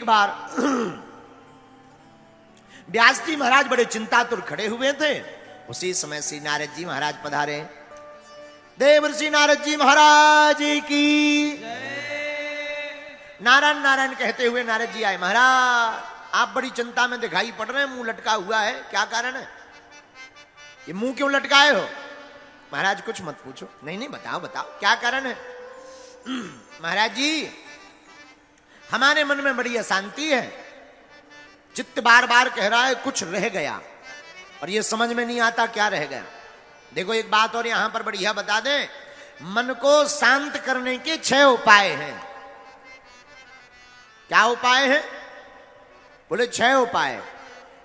एक बार व्यास जी महाराज बड़े चिंतातुर खड़े हुए थे। उसी समय श्री नारद जी महाराज पधारे। देवर्षि नारद जी महाराज की नारायण नारायण कहते हुए नारद जी आए। महाराज आप बड़ी चिंता में दिखाई पड़ रहे हैं, मुंह लटका हुआ है, क्या कारण है? ये मुंह क्यों लटकाए हो? महाराज कुछ मत पूछो। नहीं नहीं बताओ बताओ क्या कारण है? महाराज जी हमारे मन में बड़ी अशांति है, चित्त बार बार कह रहा है कुछ रह गया, और ये समझ में नहीं आता क्या रह गया। देखो एक बात और यहां पर बढ़िया बता दें, मन को शांत करने के 6 उपाय हैं। क्या उपाय है? बोले 6 उपाय।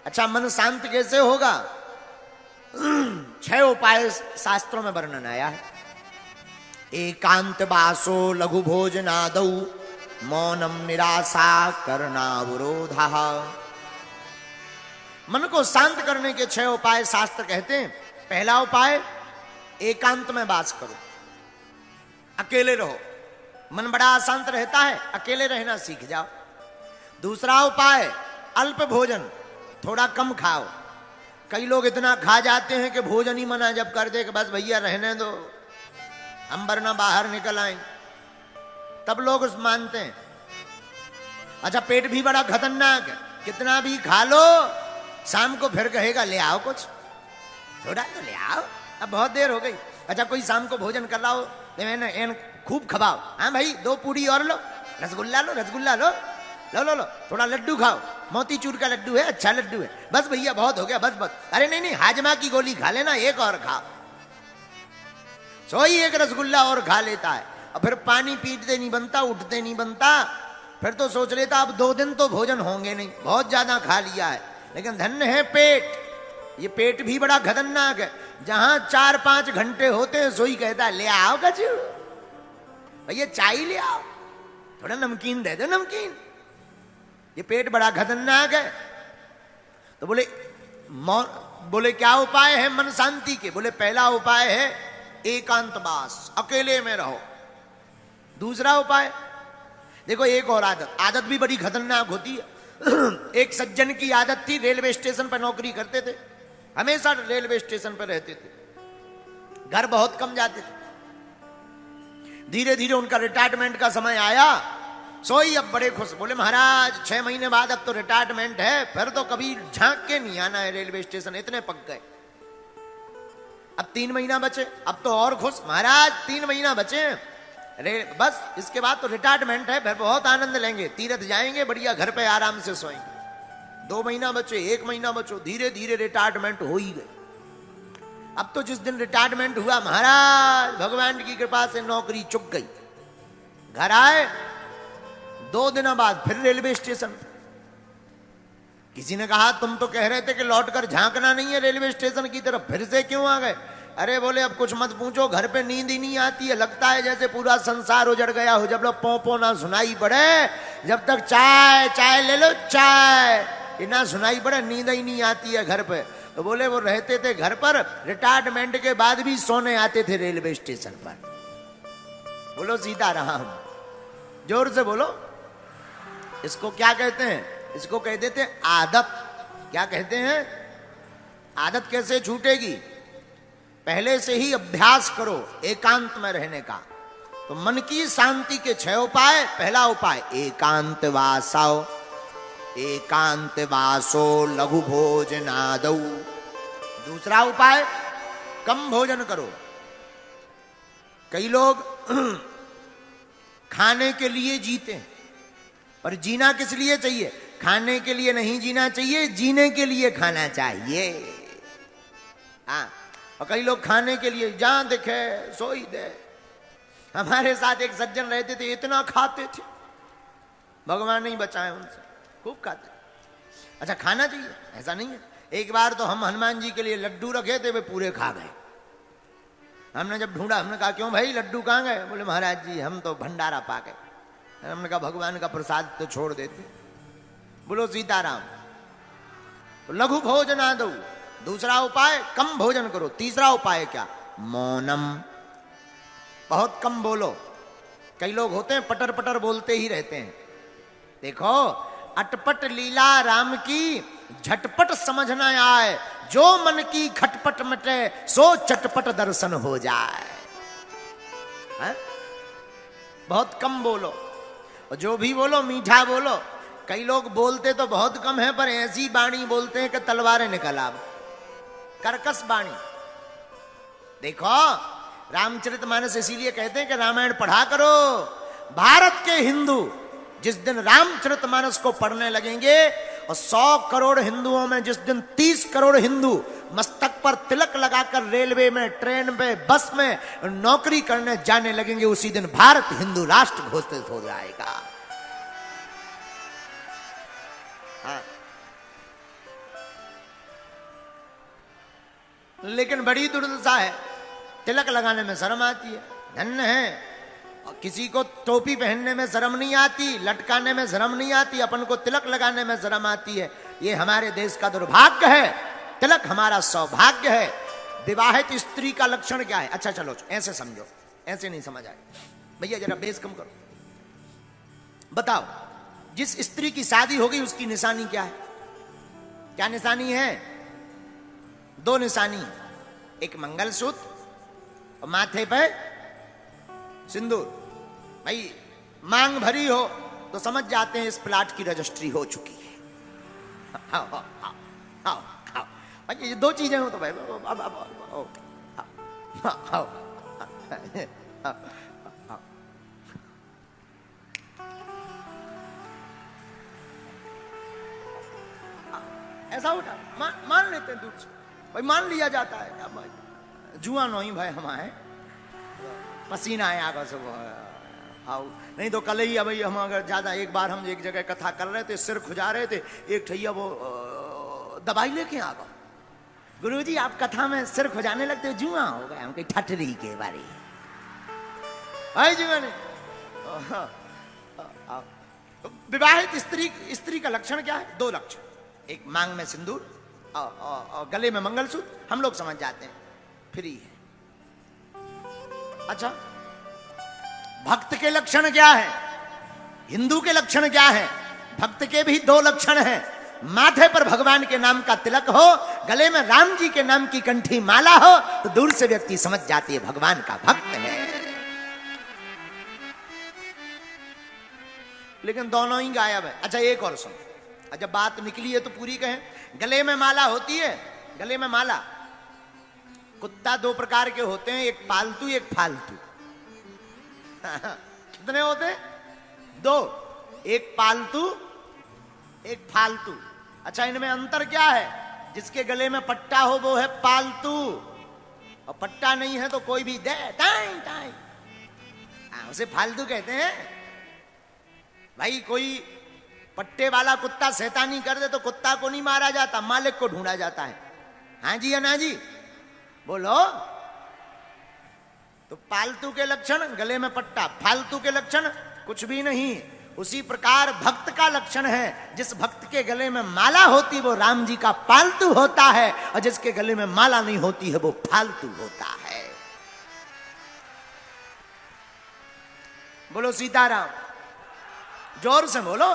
अच्छा मन शांत कैसे होगा? 6 उपाय शास्त्रों में वर्णन आया है। एकांत वासो लघु भोजनादौ मौनम निराशा करनावरोधा। मन को शांत करने के 6 उपाय शास्त्र कहते हैं। पहला उपाय एकांत में वास करो, अकेले रहो। मन बड़ा अशांत रहता है, अकेले रहना सीख जाओ। दूसरा उपाय अल्प भोजन, थोड़ा कम खाओ। कई लोग इतना खा जाते हैं कि भोजन ही मना जब कर दे कि बस भैया रहने दो, हम वरना बाहर निकल आए, तब लोग उस मानते हैं। अच्छा पेट भी बड़ा खतरनाक है, कितना भी खा लो शाम को फिर कहेगा ले आओ कुछ, थोड़ा तो ले आओ, अब बहुत देर हो गई। अच्छा कोई शाम को भोजन कर रहा हो तो खूब खवाओ, हाँ भाई 2 पूड़ी और लो, रसगुल्ला लो, रसगुल्ला लो, लो लो लो, थोड़ा लड्डू खाओ, मोतीचूर का लड्डू है, अच्छा लड्डू है, बस भैया बहुत हो गया, बस बस। अरे नहीं नहीं हाजमा की गोली खा लेना, एक और खाओ। सोई एक रसगुल्ला और खा लेता है, और फिर पानी पीते नहीं बनता, उठते नहीं बनता, फिर तो सोच लेता अब 2 दिन तो भोजन होंगे नहीं, बहुत ज्यादा खा लिया है। लेकिन धन्य है पेट, ये पेट भी बड़ा खतरनाक है। जहां 4-5 घंटे होते हैं सोई कहता है ले आओ कचू, भैया चाय ले आओ, थोड़ा नमकीन दे दो नमकीन। ये पेट बड़ा खतरनाक है। तो बोले क्या उपाय है मन शांति के? बोले पहला उपाय है एकांतवास, अकेले में रहो। दूसरा उपाय देखो, एक और आदत भी बड़ी खतरनाक होती है। एक सज्जन की आदत थी, रेलवे स्टेशन पर नौकरी करते थे, हमेशा रेलवे स्टेशन पर रहते थे, घर बहुत कम जाते थे। धीरे धीरे उनका रिटायरमेंट का समय आया, सोई अब बड़े खुश। बोले महाराज 6 महीने बाद अब तो रिटायरमेंट है, फिर तो कभी झांक के नहीं आना है रेलवे स्टेशन, इतने पक गए। अब 3 महीना बचे, अब तो और खुश, महाराज 3 महीना बचे बस, इसके बाद तो रिटायरमेंट है, फिर बहुत आनंद लेंगे, तीर्थ जाएंगे, बढ़िया घर पे आराम से सोएंगे। 2 महीना बचे, 1 महीना बचो, धीरे धीरे रिटायरमेंट हो ही गए। अब तो जिस दिन रिटायरमेंट हुआ महाराज भगवान की कृपा से नौकरी चुक गई। घर आए 2 दिनों बाद फिर रेलवे स्टेशन। किसी ने कहा तुम तो कह रहे थे कि लौटकर झांकना नहीं है रेलवे स्टेशन की तरफ, फिर से क्यों आ गए? अरे बोले अब कुछ मत पूछो, घर पे नींद ही नहीं आती है, लगता है जैसे पूरा संसार उजड़ गया हो। जब लोग पो ना सुनाई पड़े, जब तक चाय चाय ले लो चाय ये ना सुनाई पड़े, नींद ही नहीं आती है घर पे। तो बोले वो रहते थे घर पर, रिटायरमेंट के बाद भी सोने आते थे रेलवे स्टेशन पर। बोलो सीताराम, जोर से बोलो। इसको क्या कहते हैं? इसको कह देते हैं आदत। क्या कहते हैं? आदत कैसे छूटेगी? पहले से ही अभ्यास करो एकांत में रहने का। तो मन की शांति के 6 उपाय। पहला उपाय एकांत वासो, एकांत वासो लघु भोजनादौ। दूसरा उपाय कम भोजन करो। कई लोग खाने के लिए जीते हैं, पर जीना किस लिए चाहिए? खाने के लिए नहीं जीना चाहिए, जीने के लिए खाना चाहिए। हाँ, और कई लोग खाने के लिए जहां दिखे सोई दे। हमारे साथ एक सज्जन रहते थे, इतना खाते थे, भगवान नहीं बचाए उनसे, खूब खाते। अच्छा खाना चाहिए ऐसा नहीं है। एक बार तो हम हनुमान जी के लिए लड्डू रखे थे, वे पूरे खा गए। हमने जब ढूंढा, हमने कहा क्यों भाई लड्डू कहां गए? बोले महाराज जी हम तो भंडारा पा गए। हमने कहा भगवान का प्रसाद तो छोड़ देते। बोलो सीताराम। तो लघु भोजनादौ, दूसरा उपाय कम भोजन करो। तीसरा उपाय क्या? मौनम, बहुत कम बोलो। कई लोग होते हैं पटर पटर बोलते ही रहते हैं। देखो अटपट लीला राम की झटपट समझ न आए, जो मन की खटपट मटे सो चटपट दर्शन हो जाए। है? बहुत कम बोलो, और जो भी बोलो मीठा बोलो। कई लोग बोलते तो बहुत कम है, पर ऐसी बाणी बोलते हैं कि तलवारें निकल आवे, कर्कश बाणी। देखो रामचरितमानस इसीलिए कहते हैं कि रामायण पढ़ा करो। भारत के हिंदू जिस दिन रामचरितमानस को पढ़ने लगेंगे, और 100 करोड़ हिंदुओं में जिस दिन 30 करोड़ हिंदू मस्तक पर तिलक लगाकर रेलवे में, ट्रेन में, बस में नौकरी करने जाने लगेंगे, उसी दिन भारत हिंदू राष्ट्र घोषित हो जाएगा। हाँ। लेकिन बड़ी दुर्दशा है, तिलक लगाने में शर्म आती है। धन्य है किसी को टोपी पहनने में शर्म नहीं आती, लटकाने में शर्म नहीं आती, अपन को तिलक लगाने में शर्म आती है। ये हमारे देश का दुर्भाग्य है। तिलक हमारा सौभाग्य है। विवाहित स्त्री का लक्षण क्या है? अच्छा चलो ऐसे समझो, ऐसे नहीं समझ आए भैया, जरा बेस कम करो। बताओ, जिस स्त्री की शादी होगी उसकी निशानी क्या है? क्या निशानी है? 2 निशानी, एक मंगलसूत्र और माथे पे सिंदूर। भाई मांग भरी हो तो समझ जाते हैं इस प्लाट की रजिस्ट्री हो चुकी है। आओ आओ आओ आओ, भाई ये 2 चीजें हो तो भाई आओ। ऐसा उठा मान लेते हैं दूर से, भाई मान लिया जाता है। जुआ नहीं भाई हमारे पसीना आए आगे से आओ, नहीं तो कल ही भाई हम अगर ज्यादा, एक बार हम एक जगह कथा कर रहे थे, सिर खुजा रहे थे, एक ठैया वो दवाई लेके आ गए। गुरुजी आप कथा में सिर खुजाने लगते, जुआ हो गया हम कहीं ठटरी के बारे भाई जुआ नहीं। विवाहित स्त्री का लक्षण क्या है? 2 लक्षण, एक मांग में सिंदूर और गले में मंगलसूत्र, हम लोग समझ जाते हैं फ्री है। अच्छा भक्त के लक्षण क्या है? हिंदू के लक्षण क्या है? भक्त के भी 2 लक्षण हैं। माथे पर भगवान के नाम का तिलक हो, गले में राम जी के नाम की कंठी माला हो, तो दूर से व्यक्ति समझ जाती है भगवान का भक्त है। लेकिन दोनों ही गायब है। अच्छा एक और सुनो, जब बात निकली है तो पूरी कहें। गले में माला होती है, गले में माला। कुत्ता 2 प्रकार के होते हैं, एक पालतू एक फालतू। कितने होते? 2, एक पालतू एक फालतू। अच्छा इनमें अंतर क्या है? जिसके गले में पट्टा हो वो है पालतू, और पट्टा नहीं है तो कोई भी दे टाइम टाइम, उसे फालतू कहते हैं। भाई कोई पट्टे वाला कुत्ता शैतानी कर दे तो कुत्ता को नहीं मारा जाता, मालिक को ढूंढा जाता है। हाँ जी या ना जी बोलो। तो पालतू के लक्षण गले में पट्टा, फालतू के लक्षण कुछ भी नहीं। उसी प्रकार भक्त का लक्षण है, जिस भक्त के गले में माला होती वो राम जी का पालतू होता है, और जिसके गले में माला नहीं होती है वो फालतू होता है। बोलो सीताराम, जोर से बोलो।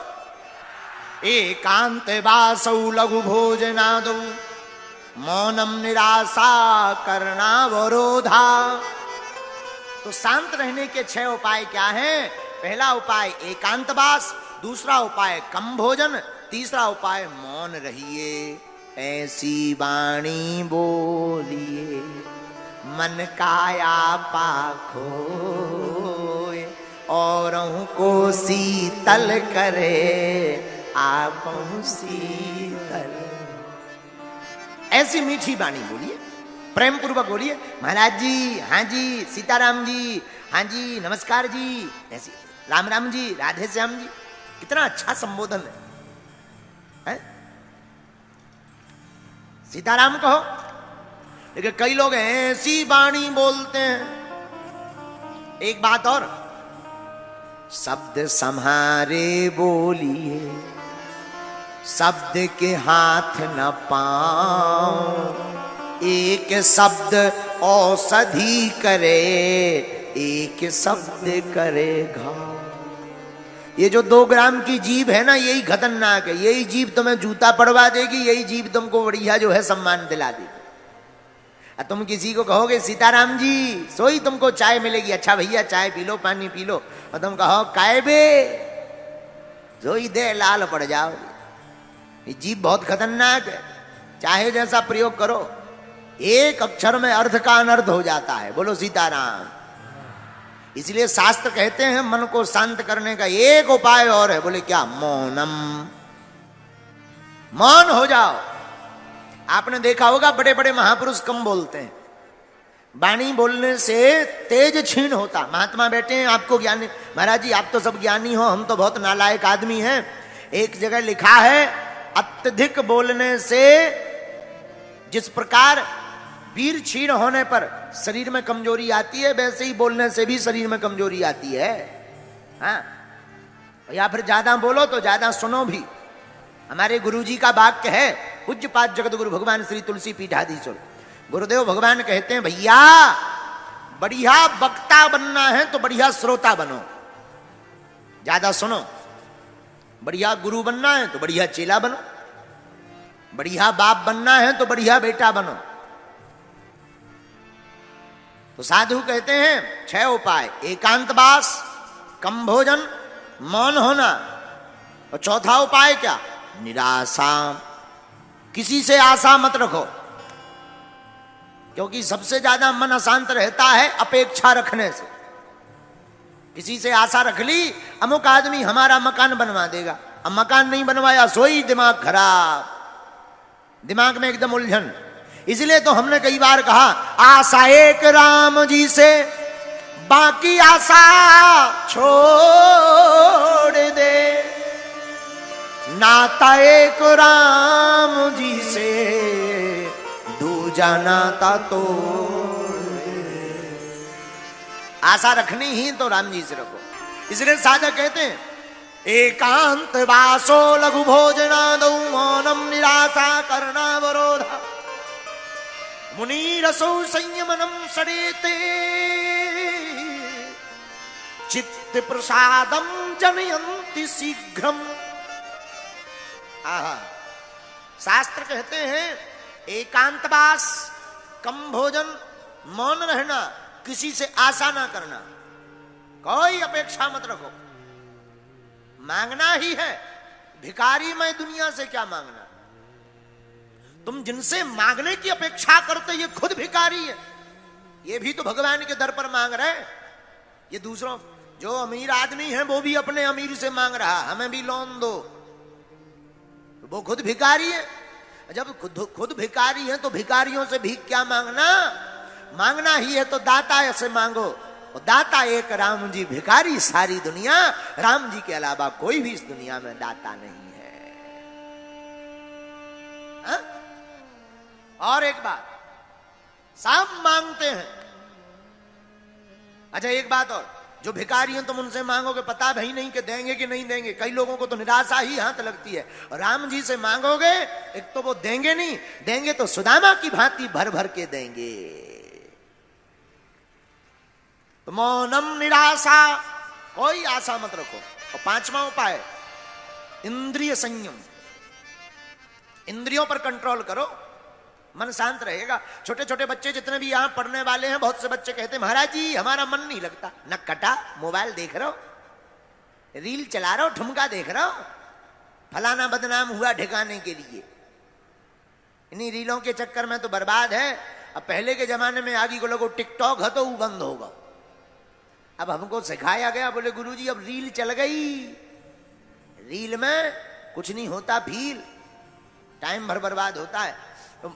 एकांत वासौ लघु भोजनादौ मौनम निराशा करणावरोधा। तो शांत रहने के 6 उपाय क्या हैं? पहला उपाय एकांतवास, दूसरा उपाय कम भोजन, तीसरा उपाय मौन रहिए, ऐसी वाणी बोलिए मन काया पाखो, औरों को शीतल करे आप शीतल। ऐसी मीठी वाणी बोलिए, प्रेम पूर्वक बोलिए। महाराज जी, हाँ जी, सीताराम जी, हाँ जी, नमस्कार जी, ऐसी राम राम जी, राधे श्याम जी। कितना अच्छा संबोधन है? सीताराम कहो। लेकिन कई लोग ऐसी वाणी बोलते हैं। एक बात और, शब्द सम्हारे बोलिए, शब्द के हाथ न पाओ, एक शब्द औषधि करे, एक शब्द करे घाव। ये जो 2 ग्राम की जीभ है ना, यही खतरनाक है। यही जीभ तुम्हें जूता पड़वा देगी, यही जीभ तुमको बढ़िया जो है सम्मान दिला देगी। तुम किसी को कहोगे सीताराम जी, सोई तुमको चाय मिलेगी, अच्छा भैया चाय पी लो, पानी पी लो, और तुम कहो काय बे, सोई दे, लाल पड़ जाओ। ये जीभ बहुत खतरनाक है, चाहे जैसा प्रयोग करो, एक अक्षर में अर्थ का अनर्थ हो जाता है। बोलो सीताराम। इसलिए शास्त्र कहते हैं मन को शांत करने का एक उपाय और है। बोले क्या? मौनम। मौन हो जाओ। आपने देखा होगा बड़े बड़े महापुरुष कम बोलते हैं, वाणी बोलने से तेज क्षीण होता। महात्मा बैठे हैं, आपको ज्ञानी, महाराज जी आप तो सब ज्ञानी हो, हम तो बहुत नालायक आदमी हैं। एक जगह लिखा है अत्यधिक बोलने से जिस प्रकार वीर क्षीण होने पर शरीर में कमजोरी आती है, वैसे ही बोलने से भी शरीर में कमजोरी आती है। हाँ, या फिर ज्यादा बोलो तो ज्यादा सुनो भी। हमारे गुरुजी का वाक्य है, पूज्यपाद जगत गुरु भगवान श्री तुलसी पीठाधीश्वर गुरुदेव भगवान कहते हैं, भैया बढ़िया वक्ता बनना है तो बढ़िया श्रोता बनो, ज्यादा सुनो। बढ़िया गुरु बनना है तो बढ़िया चेला बनो, बढ़िया बाप बनना है तो बढ़िया बेटा बनो। तो साधु कहते हैं 6 उपाय: एकांतवास, कम भोजन, मौन होना, और चौथा उपाय क्या? निराशा। किसी से आशा मत रखो, क्योंकि सबसे ज्यादा मन अशांत रहता है अपेक्षा रखने से। किसी से आशा रख ली, अमुक आदमी हमारा मकान बनवा देगा, अब मकान नहीं बनवाया, सोई दिमाग खराब, दिमाग में एकदम उलझन। इसलिए तो हमने कई बार कहा, आशा एक राम जी से, बाकी आशा छोड़ दे, नाता एक राम जी से, दूजा नाता तोड़ दे। आशा रखनी ही तो राम जी से रखो। इसलिए साधक कहते हैं, एकांत वासो लघु भोजनादौ, मौनम निराशा करणावरोधा, मुनिरसौ संयमनम सरेते, चित्त प्रसादम जनयन्ति शीघ्रम। आहा, शास्त्र कहते हैं एकांतवास, कम भोजन, मौन रहना, किसी से आशा ना करना, कोई अपेक्षा मत रखो। मांगना ही है, भिखारी मैं दुनिया से क्या मांगना। तुम जिनसे मांगने की अपेक्षा करते, ये खुद भिखारी है, ये भी तो भगवान के दर पर मांग रहे। ये दूसरों, जो अमीर आदमी है वो भी अपने अमीर से मांग रहा, हमें भी लोन दो, वो खुद भिखारी है। जब खुद भिखारी है तो भिखारियों से भीख क्या मांगना? मांगना ही है तो दाता से मांगो, और दाता एक राम जी, भिखारी सारी दुनिया। राम जी के अलावा कोई भी इस दुनिया में दाता नहीं है। हा? और एक बात, सब मांगते हैं। अच्छा एक बात और, जो भिखारी हैं तुम उनसे मांगोगे, पता भी नहीं कि देंगे कि नहीं देंगे। कई लोगों को तो निराशा ही हाथ लगती है। और राम जी से मांगोगे, एक तो वो देंगे नहीं, देंगे तो सुदामा की भांति भर भर के देंगे। तो मौनम निराशा, कोई आशा मत रखो। और 5वां उपाय, इंद्रिय संयम। इंद्रियों पर कंट्रोल करो, मन शांत रहेगा। छोटे छोटे बच्चे जितने भी यहां पढ़ने वाले हैं, बहुत से बच्चे कहते हैं, महाराज जी हमारा मन नहीं लगता। न कटा, मोबाइल देख रहे हो, रील चला रहे हो, ठुमका देख रहे हो, फलाना बदनाम हुआ ठिकाने के लिए। इन्हीं रीलों के चक्कर में तो बर्बाद है। अब पहले के जमाने में आगे को लोगों टिकटॉक है तो वो बंद होगा। अब हमको सिखाया गया, बोले गुरुजी अब रील चल गई, रील में कुछ नहीं होता, फील टाइम भर बर्बाद होता है। तो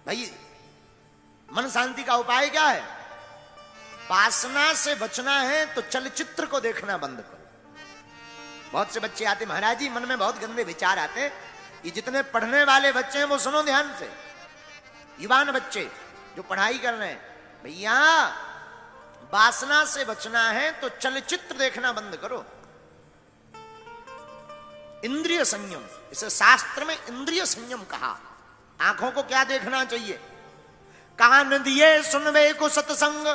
भाई मन शांति का उपाय क्या है? वासना से बचना है तो चलचित्र को देखना बंद करो। बहुत से बच्चे आते, महाराज जी मन में बहुत गंदे विचार आते। ये जितने पढ़ने वाले बच्चे हैं वो सुनो ध्यान से, युवान बच्चे जो पढ़ाई कर रहे हैं, भैया वासना से बचना है तो चलचित्र देखना बंद करो। इंद्रिय संयम, इसे शास्त्र में इंद्रिय संयम कहा। आंखों को क्या देखना चाहिए? कान दिए सुनवे को सत्संग,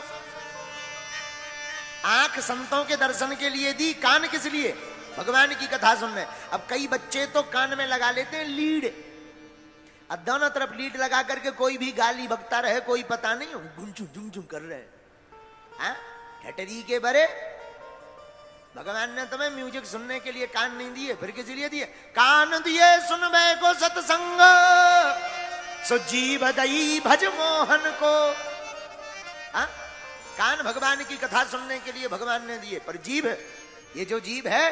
आंख संतों के दर्शन के लिए दी, कान किस लिए? भगवान की कथा सुनने। अब कई बच्चे तो कान में लगा लेते हैं लीड, अब दोनों तरफ लीड लगा करके कोई भी गाली बकता रहे, कोई पता नहीं गुंचू झुम कर रहे हैं। ठटरी के बरे भगवान ने तुम्हें म्यूजिक सुनने के लिए कान नहीं दिए, फिर किस लिए दिए? कान दिए सुनबे को सत्संग, सो जीव दई भज मोहन को। कान भगवान की कथा सुनने के लिए भगवान ने दिए, पर जीभ, ये जो जीभ है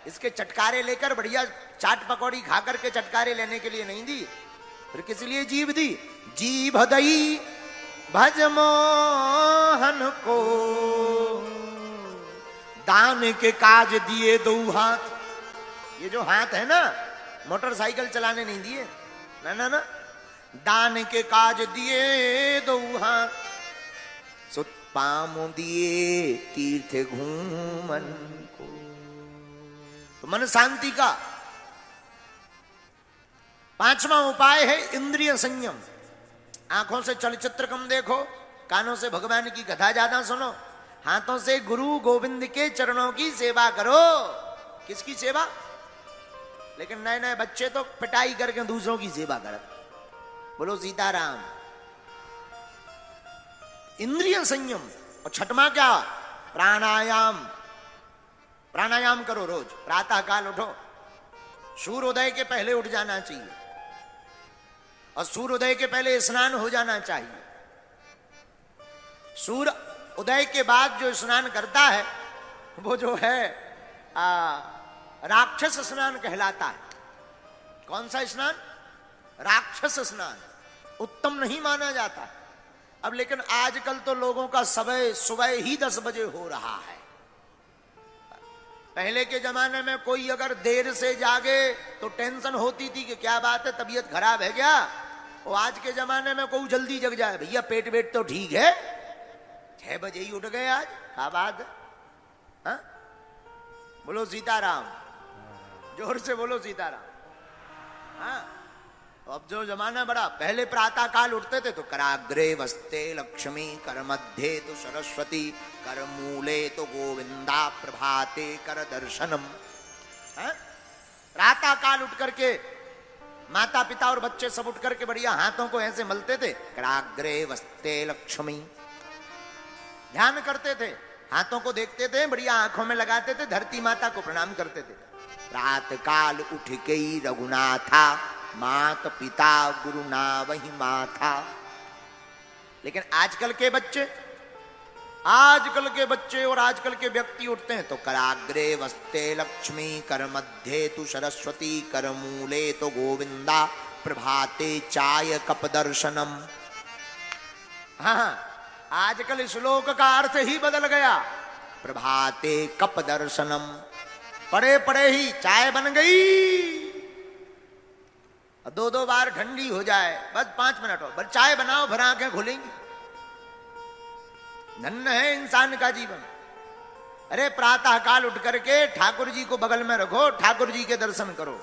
इसके चटकारे लेकर बढ़िया चाट पकौड़ी खा करके चटकारे लेने के लिए नहीं दी, फिर किस लिए जीभ दी? जीभ दई भज मोहन को, दान के काज दिए दो हाथ। ये जो हाथ है ना, मोटरसाइकिल चलाने नहीं दिए, ना ना ना, दान के काज दिए दो हाथ, सो पामो दिए तीर्थ घूमन को। तो मन शांति का पांचवा उपाय है इंद्रिय संयम। आंखों से चलचित्र कम देखो, कानों से भगवान की कथा ज्यादा सुनो, हाथों से गुरु गोविंद के चरणों की सेवा करो। किसकी सेवा? लेकिन नए नए बच्चे तो पिटाई करके दूसरों की सेवा करते। बोलो सीताराम। इंद्रिय संयम। और छठवां क्या? प्राणायाम। प्राणायाम करो रोज, प्रातः काल उठो, सूर्योदय के पहले उठ जाना चाहिए, और सूर्योदय के पहले स्नान हो जाना चाहिए। सूर्य उदय के बाद जो स्नान करता है वो जो है राक्षस स्नान कहलाता है। कौन सा स्नान? राक्षस स्नान, उत्तम नहीं माना जाता। अब लेकिन आजकल तो लोगों का सुबह ही 10 बजे हो रहा है। पहले के जमाने में कोई अगर देर से जागे तो टेंशन होती थी कि क्या बात है, तबीयत खराब है क्या। और आज के जमाने में कोई जल्दी जग जाए, भैया पेट वेट तो ठीक है, 6 बजे ही उठ गए आज, क्या बात है? हाँ? बोलो सीताराम, जोर से बोलो सीताराम। हाँ, अब जो जमाना बड़ा, पहले प्रातः काल उठते थे तो कराग्रे वस्ते लक्ष्मी, कर मध्य तो सरस्वती, कर मूले तो गोविंदा, प्रभाते कर दर्शनम। प्रातः काल उठ करके माता पिता और बच्चे सब उठ करके बढ़िया हाथों को ऐसे मलते थे, कराग्रे वस्ते लक्ष्मी, ध्यान करते थे, हाथों को देखते थे, बढ़िया आंखों में लगाते थे, धरती माता को प्रणाम करते थे। प्रातः काल उठ के ही रघुनाथा, मात पिता गुरु ना वही माथा। लेकिन आजकल के बच्चे और आजकल के व्यक्ति उठते हैं तो कराग्रे वस्ते लक्ष्मी, कर मध्य तु सरस्वती, कर मूले तो गोविंदा, प्रभाते चाय कप दर्शनम। हाँ, आजकल श्लोक का अर्थ ही बदल गया। प्रभाते कप दर्शनम, पड़े पड़े ही चाय बन गई, 2-2 बार ठंडी हो जाए, बस 5 मिनट हो, बस चाय बनाओ, फिर आंखें खुलेंगी। धन्य है इंसान का जीवन। अरे प्रातः काल उठ करके ठाकुर जी को बगल में रखो, ठाकुर जी के दर्शन करो,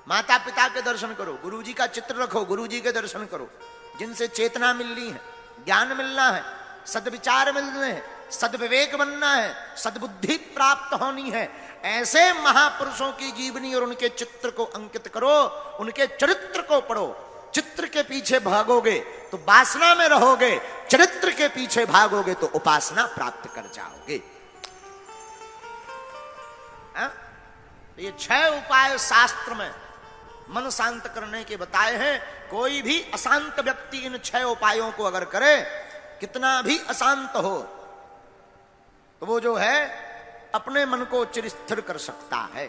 माता पिता के दर्शन करो, गुरु जी का चित्र रखो, गुरु जी के दर्शन करो, जिनसे चेतना मिलनी है, ज्ञान मिलना है, सद्विचार मिलने हैं, सद्विवेक बनना है, सद्बुद्धि प्राप्त होनी है। ऐसे महापुरुषों की जीवनी और उनके चित्र को अंकित करो, उनके चरित्र को पढ़ो। चित्र के पीछे भागोगे तो वासना में रहोगे, चरित्र के पीछे भागोगे तो उपासना प्राप्त कर जाओगे। ये 6 उपाय शास्त्र में मन शांत करने के बताए हैं। कोई भी अशांत व्यक्ति इन 6 उपायों को अगर करे, कितना भी अशांत हो, तो वो जो है अपने मन को चिर स्थिर कर सकता है।